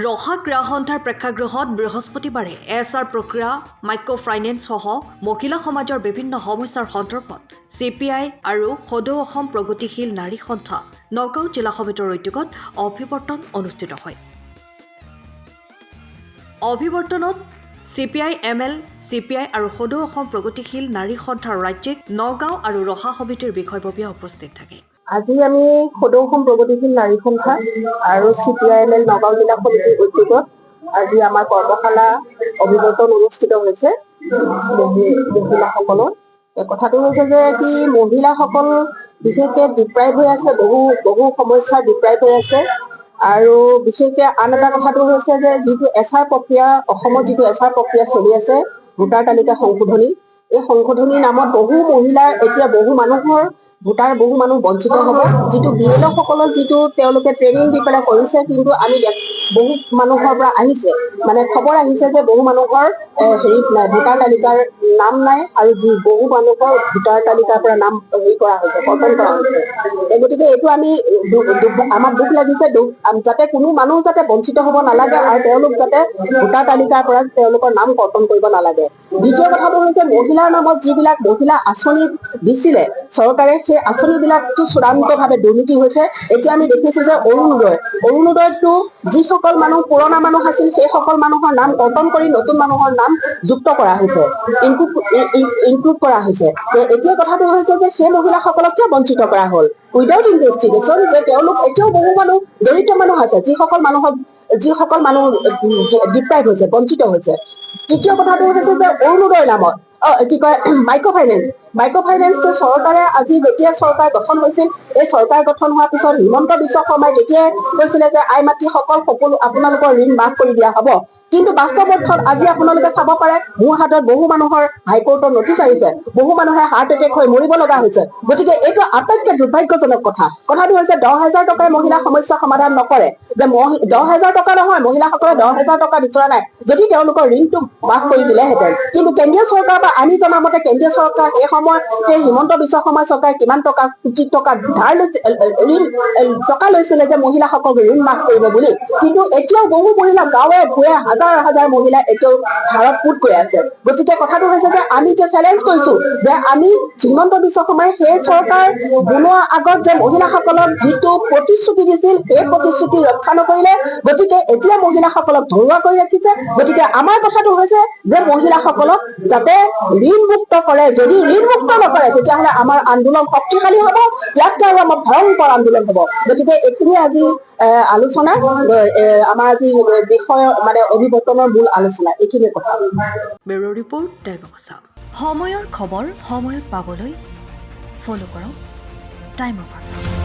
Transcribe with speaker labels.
Speaker 1: ৰহা ক্ৰীড়াসন্থাৰ প্ৰেক্ষাগৃহত বৃহস্পতিবাৰে এছআৰ প্ৰক্ৰিয়া মাইক্ৰ' ফাইনেন্স সহ মহিলা সমাজৰ বিভিন্ন সমস্যাৰ সন্দৰ্ভত CPI আৰু সদৌ অসম প্ৰগতিশীল নাৰী সন্থা নগাঁও জিলা সমিতিৰ উদ্যোগত অভিৱৰ্তন অনুষ্ঠিত হয়। অভিৱৰ্তনত CPI ML, CPI আৰু সদৌ অসম প্ৰগতিশীল নাৰী সন্থাৰ ৰাজ্যিক নগাঁও আৰু ৰহা সমিতিৰ বিষয়ববীয়া উপস্থিত থাকে।
Speaker 2: আজি আমি সদৌ অসম প্ৰগতিশীল নাৰী সন্থা আৰু CPIML নগাঁও জিলা সমিতিৰ উদ্যোগত আজি আমাৰ কৰ্মশালা অভিৱৰ্তন অনুষ্ঠিত হৈছে মহিলাসকলৰ। কথাটো হৈছে যে কি মহিলাসকল বিশেষকে ডিপ্ৰাইভ হৈ আছে, বহু সমস্যাৰ ডিপ্ৰাইভ হৈ আছে। আৰু বিশেষকে আন এটা কথাটো হৈছে যে যিটো এছআৰ প্ৰক্ৰিয়া, অসমত যিটো এছআৰ প্ৰক্ৰিয়া চলি আছে, ভোটাৰ তালিকা সংশোধনী, এই সংশোধনীৰ নামত বহু মহিলাৰ এতিয়া বহু মানুহ বঞ্চিত হ'ব। যিটো BLO সকলৰ যিটো তেওঁলোকে ট্ৰেইনিং দি পেলাই কৰিছে, কিন্তু আমি বহু মানুহৰ পৰা আহিছে মানে খবৰ আহিছে যে বহু মানুহৰ হেৰিত নাই, ভোটাৰ তালিকাৰ নাম নাই, আৰু বহু মানুহৰ ভোটাৰ তালিকাৰ পৰা নাম কৰা হৈছে, কৰ্তন কৰা হৈছে। গতিকে এইটো আমি আমাৰ দুখ লাগিছে, যাতে কোনো মানুহ যাতে বঞ্চিত হ'ব নালাগে আৰু তেওঁলোক যাতে ভোটাৰ তালিকাৰ পৰা তেওঁলোকৰ নাম কৰ্তন কৰিব নালাগে। দ্বিতীয় কথাটো হৈছে মহিলাৰ নামত যিবিলাক মহিলা আঁচনি দিছিলে চৰকাৰে, সেই আঁচনিবিলাকতো চূড়ান্তভাৱে দুৰ্নীতি হৈছে। এতিয়া আমি দেখিছো যে অৰুণোদয়তো যিসকল মানুহ পুৰণা মানুহ আছিল সেই সকল মানুহৰ নাম কৰ্তন কৰি নতুন মানুহৰ নাম যুক্ত কৰা হৈছে, ইনক্লুড কৰা হৈছে। এতিয়া কথাটো হৈছে যে সেই মহিলাসকলক কিয় বঞ্চিত কৰা হ'ল উইদাউট ইনভেষ্টিগেশ্যন, যে তেওঁলোক এতিয়াও বহু মানুহ দৰিদ্ৰ মানুহ আছে যিসকল মানুহ ডিপ্ৰাইভ হৈছে, বঞ্চিত হৈছে। তৃতীয় কথাটো হৈছে যে অৰুণোদয়ৰ নামত মাইক্ৰ' ফাইনেন্সটো চৰকাৰে আজি যেতিয়া চৰকাৰ গঠন হৈছিল, এই চৰকাৰ গঠন হোৱাৰ পিছত হিমন্ত বিশ্ব শৰ্মাই তেতিয়াই কৈছিলে যে আই মাতৃসকল সকলো আপোনালোকৰ ঋণ মাফ কৰি দিয়া হ'ব। কিন্তু বাস্তৱ অৰ্থত আজি আপোনালোকে চাব পাৰে মোৰ হাতত বহু মানুহৰ হাইকোৰ্টৰ নটিচ আহিছে, বহু মানুহে হাৰ্ট এটেক হৈ মৰিব লগা হৈছে। গতিকে এইটো আটাইতকৈ দুৰ্ভাগ্যজনক কথা। কথাটো হৈছে 10,000 টকাৰ মহিলা সমস্যা সমাধান নকৰে, যে 10,000 টকা নহয়, মহিলাসকলে 10,000 টকা বিচৰা নাই, যদি তেওঁলোকৰ ঋণটো মাফ কৰি দিলেহেঁতেন। কিন্তু কেন্দ্ৰীয় চৰকাৰ বা আমি জনা মতে কেন্দ্ৰীয় চৰকাৰ এই সময়তে হিমন্ত বিশ্ব শৰ্মা চৰকাৰে কিমান কোটি টকা টকা লৈছিলে যে মহিলাসকলক ঋণ মাফ কৰিব বুলি। কিন্তু এতিয়াও বহু মহিলা গাঁৱে ভূঞে হাজাৰ মহিলা এতিয়াও হাৰত পোত গৈ আছে। গতিকে কথাটো হৈছে যে আমি এতিয়া চেলেঞ্জ কৰিছো যে আমি হিমন্ত বিশ্ব শৰ্মাই সেই চৰকাৰ বনোৱাৰ আগত যে মহিলাসকলক যিটো প্ৰতিশ্ৰুতি দিছিল সেই প্ৰতিশ্ৰুতি ৰক্ষা নকৰিলে। গতিকে এতিয়া মহিলাসকলক ধৰুৱা কৰি ৰাখিছে। গতিকে আমাৰ কথাটো হৈছে যে মহিলাসকলক যাতে ঋণমুক্ত কৰে, যদি ঋণমুক্ত নকৰে তেতিয়াহ'লে আমাৰ আন্দোলন শক্তিশালী হ'ব, ইয়াতকৈ আৰু আমাৰ ভয়ংকৰ আন্দোলন হ'ব। গতিকে এইখিনি আজি আলোচনা, আমাৰ আজি বিষয় মানে অভিৱৰ্তনৰ মূল আলোচনা এইখিনি কথা।
Speaker 1: Bureau' report time of Assam. সময়ৰ খবৰ সময়ত পাবলৈ ফ'ল' কৰক টাইম অফ আছাম।